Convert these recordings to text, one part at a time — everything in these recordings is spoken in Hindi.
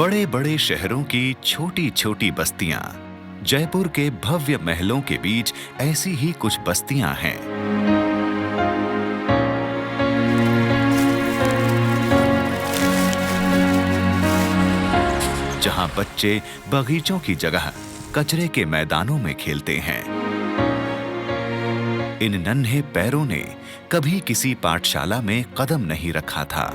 बड़े बड़े शहरों की छोटी छोटी बस्तियां, जयपुर के भव्य महलों के बीच ऐसी ही कुछ बस्तियां हैं। जहां बच्चे बगीचों की जगह कचरे के मैदानों में खेलते हैं। इन नन्हे पैरों ने कभी किसी पाठशाला में कदम नहीं रखा था।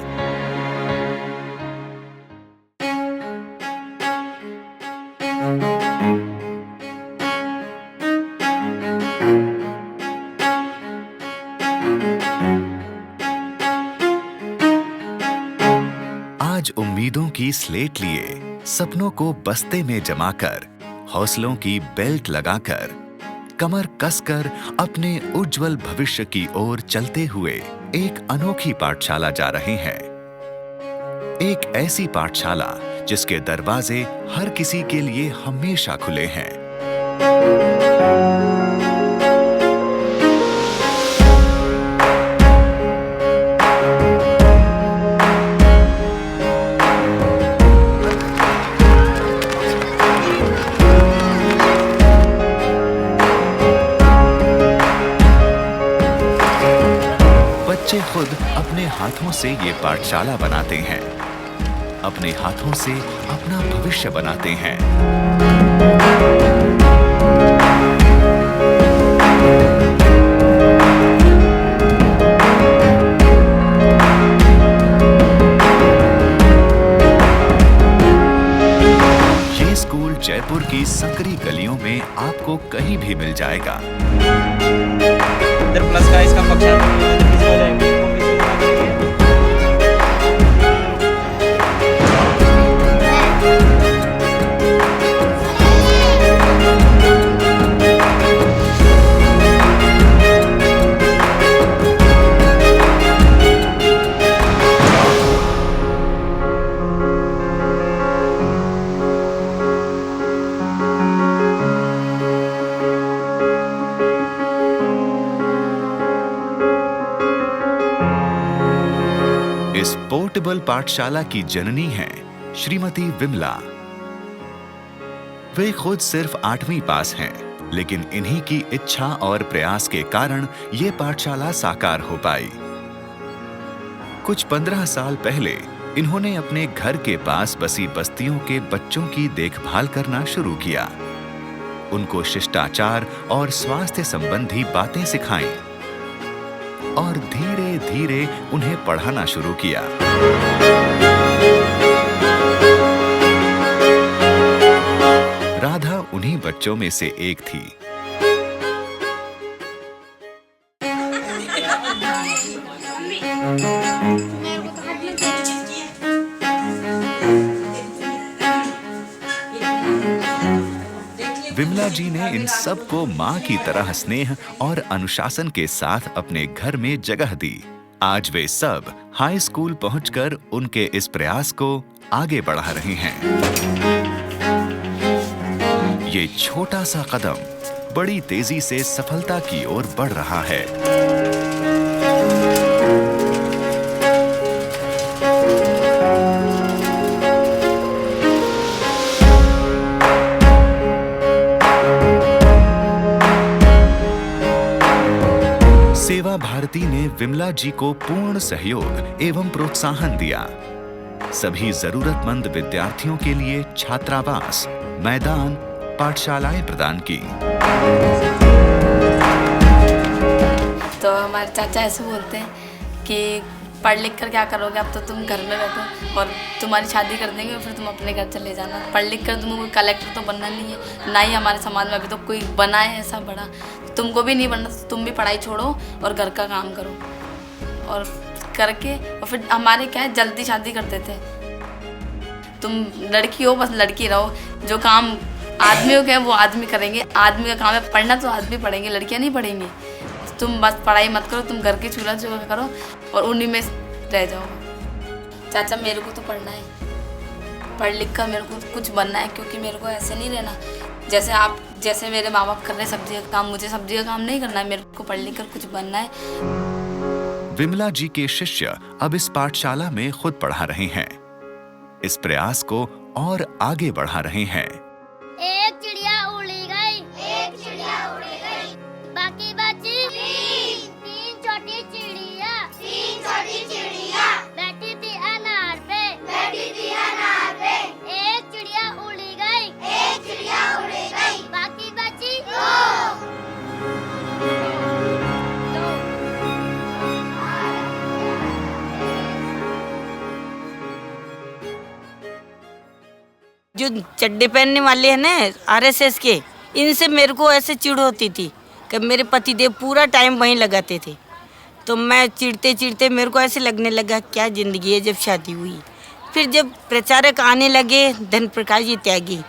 आज उम्मीदों की स्लेट लिए, सपनों को बस्ते में जमाकर, हौसलों की बेल्ट लगाकर, कमर कसकर अपने उज्जवल भविष्य की ओर चलते हुए एक अनोखी पाठशाला जा रहे हैं। एक ऐसी पाठशाला जिसके दरवाजे हर किसी के लिए हमेशा खुले हैं। बच्चे खुद अपने हाथों से ये पाठशाला बनाते हैं, अपने हाथों से अपना भविष्य बनाते हैं। ये स्कूल जयपुर की संकरी गलियों में आपको कहीं भी मिल जाएगा। इधर प्लस का इसका फंक्शन इस पोर्टेबल पाठशाला की जननी है श्रीमती विमला। वे खुद सिर्फ 8वीं पास हैं, लेकिन इन्हीं की इच्छा और प्रयास के कारण ये पाठशाला साकार हो पाई। कुछ 15 साल पहले इन्होंने अपने घर के पास बसी बस्तियों के बच्चों की देखभाल करना शुरू किया। उनको शिष्टाचार और स्वास्थ्य संबंधी बातें सिखाईं और धीरे धीरे उन्हें पढ़ाना शुरू किया। राधा उन्हीं बच्चों में से एक थी। विमला जी ने इन सबको मां की तरह स्नेह और अनुशासन के साथ अपने घर में जगह दी। आज वे सब हाई स्कूल पहुंचकर उनके इस प्रयास को आगे बढ़ा रहे हैं। ये छोटा सा कदम बड़ी तेजी से सफलता की ओर बढ़ रहा है। सेवा भारती ने विमला जी को पूर्ण सहयोग एवं प्रोत्साहन दिया। सभी जरूरतमंद विद्यार्थियों के लिए छात्रावास, मैदान, पाठशालाएं प्रदान की। तो हमारे चाचा ऐसे बोलते हैं कि पढ़ लिख कर क्या करोगे, अब तो तुम घर में बैठो और तुम्हारी शादी कर देंगे और फिर तुम अपने घर चले जाना। पढ़ लिख कर तुमको कोई कलेक्टर तो बनना नहीं है, ना ही हमारे समाज में अभी तो कोई बना है ऐसा बड़ा। तुमको भी नहीं बनना, तो तुम भी पढ़ाई छोड़ो और घर का काम करो। और करके और फिर हमारे क्या है, जल्दी शादी करते थे। तुम लड़की हो, बस लड़की रहो, जो काम आदमियों के वो आदमी करेंगे, आदमी का काम है पढ़ना तो आदमी पढ़ेंगे, लड़कियाँ नहीं पढ़ेंगी। तुम बस पढ़ाई मत करो, तुम घर के चूल्हा चौका करो और उन्हीं में रह जाओ। चाचा मेरे को तो पढ़ना है, पढ़ लिख कर मेरे को कुछ बनना है, क्योंकि मेरे को ऐसे नहीं रहना जैसे मेरे माँ बाप कर रहे सब्जी का काम, मुझे सब्जी का काम नहीं करना है, मेरे को पढ़ लिख कर कुछ बनना है। विमला जी के शिष्य अब इस पाठशाला में खुद पढ़ा रहे हैं। इस प्रयास को और आगे बढ़ा रहे हैं। एक चिड़िया उड़ी गई, एक चिड़िया उड़ी गई, बाकी बची तीन छोटी चिड़िया, तीन छोटी चिड़िया बैठी थी अनार पे, बैठी थी अनार पे। एक चिड़िया उड़ी गई, एक चिड़िया उड़ी गई, बाकी बची दो। जो चड्डे पहनने वाले हैं ना आरएसएस के, इनसे मेरे को ऐसे चिढ़ होती थी कि मेरे पतिदेव पूरा टाइम वहीं लगाते थे। तो मैं चिढ़ते चिढ़ते मेरे को ऐसे लगने लगा क्या ज़िंदगी है। जब शादी हुई, फिर जब प्रचारक आने लगे धन प्रकाश जी त्यागी,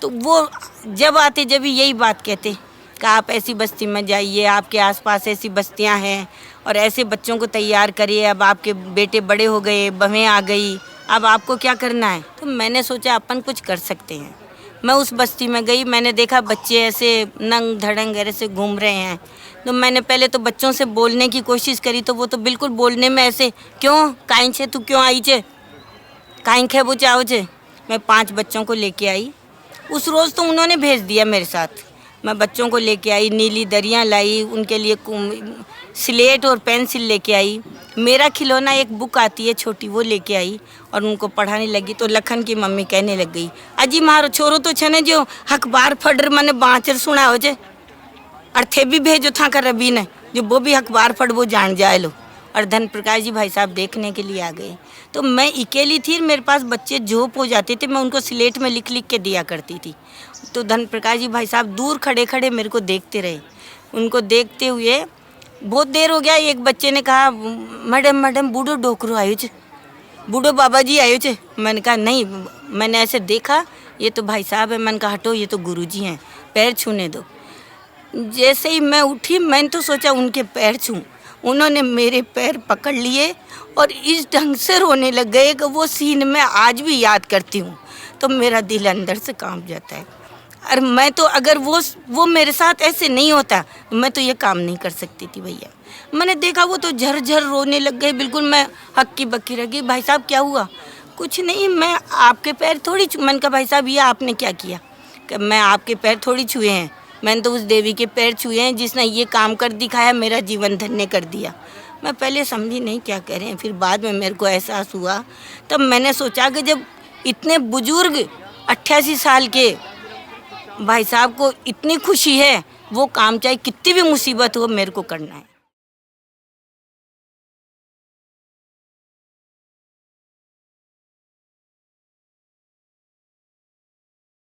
तो वो जब आते जब यही बात कहते कि आप ऐसी बस्ती में जाइए, आपके आसपास ऐसी बस्तियां हैं और ऐसे बच्चों को तैयार करिए। अब आपके बेटे बड़े हो गए, बहनें आ गई, अब आपको क्या करना है। तो मैंने सोचा अपन कुछ कर सकते हैं। मैं उस बस्ती में गई, मैंने देखा बच्चे ऐसे नंग धड़ंग ऐसे घूम रहे हैं। तो मैंने पहले तो बच्चों से बोलने की कोशिश करी, तो वो तो बिल्कुल बोलने में ऐसे, क्यों काइन छे तू, क्यों आई छे, काइन खे वो चाहो छे। मैं 5 बच्चों को लेके आई। उस रोज़ तो उन्होंने भेज दिया मेरे साथ। मैं बच्चों को लेके आई, नीली दरियाँ लाई, उनके लिए स्लेट और पेंसिल लेके आई। मेरा खिलौना एक बुक आती है छोटी, वो लेके आई और उनको पढ़ाने लगी। तो लखन की मम्मी कहने लग गई, अजी मारो छोरो तो छने जो अखबार फड़ मने बाँचर सुना हो जे, और थे भी भेजो था कर रबी ने जो वो भी अखबार फड़ वो जान जाए लो। और धन प्रकाश जी भाई साहब देखने के लिए आ गए। तो मैं अकेली थी, मेरे पास बच्चे झोप हो जाते थे, मैं उनको स्लेट में लिख लिख के दिया करती थी। तो धन प्रकाश जी भाई साहब दूर खड़े खड़े मेरे को देखते रहे। उनको देखते हुए बहुत देर हो गया। एक बच्चे ने कहा, मैडम मैडम बूढ़ो डोकरो आयो छे, बूढ़ो बाबा जी आयो छे। मैंने कहा नहीं, मैंने ऐसे देखा ये तो भाई साहब है। मैंने कहा हटो, ये तो गुरुजी हैं, पैर छूने दो। जैसे ही मैं उठी, मैंने तो सोचा उनके पैर छूं, उन्होंने मेरे पैर पकड़ लिए और इस ढंग से रोने लग गए कि वो सीन मैं आज भी याद करती हूँ तो मेरा दिल अंदर से कांप जाता है। और मैं तो अगर वो मेरे साथ ऐसे नहीं होता मैं तो ये काम नहीं कर सकती थी भैया। मैंने देखा वो तो झरझर रोने लग गए, बिल्कुल मैं हक्की बक्की रह गई। भाई साहब क्या हुआ? कुछ नहीं, मैं आपके पैर थोड़ी मैंने कहा भाई साहब ये आपने क्या किया? कि मैं आपके पैर थोड़ी छुए हैं, मैंने तो उस देवी के पैर छुए हैं जिसने ये काम कर दिखाया, मेरा जीवन धन्य कर दिया। मैं पहले समझी नहीं क्या कह रहे हैं, फिर बाद में मेरे को एहसास हुआ। तब मैंने सोचा कि जब इतने बुजुर्ग 88 साल के भाई साहब को इतनी खुशी है, वो काम चाहे कितनी भी मुसीबत हो मेरे को करना है।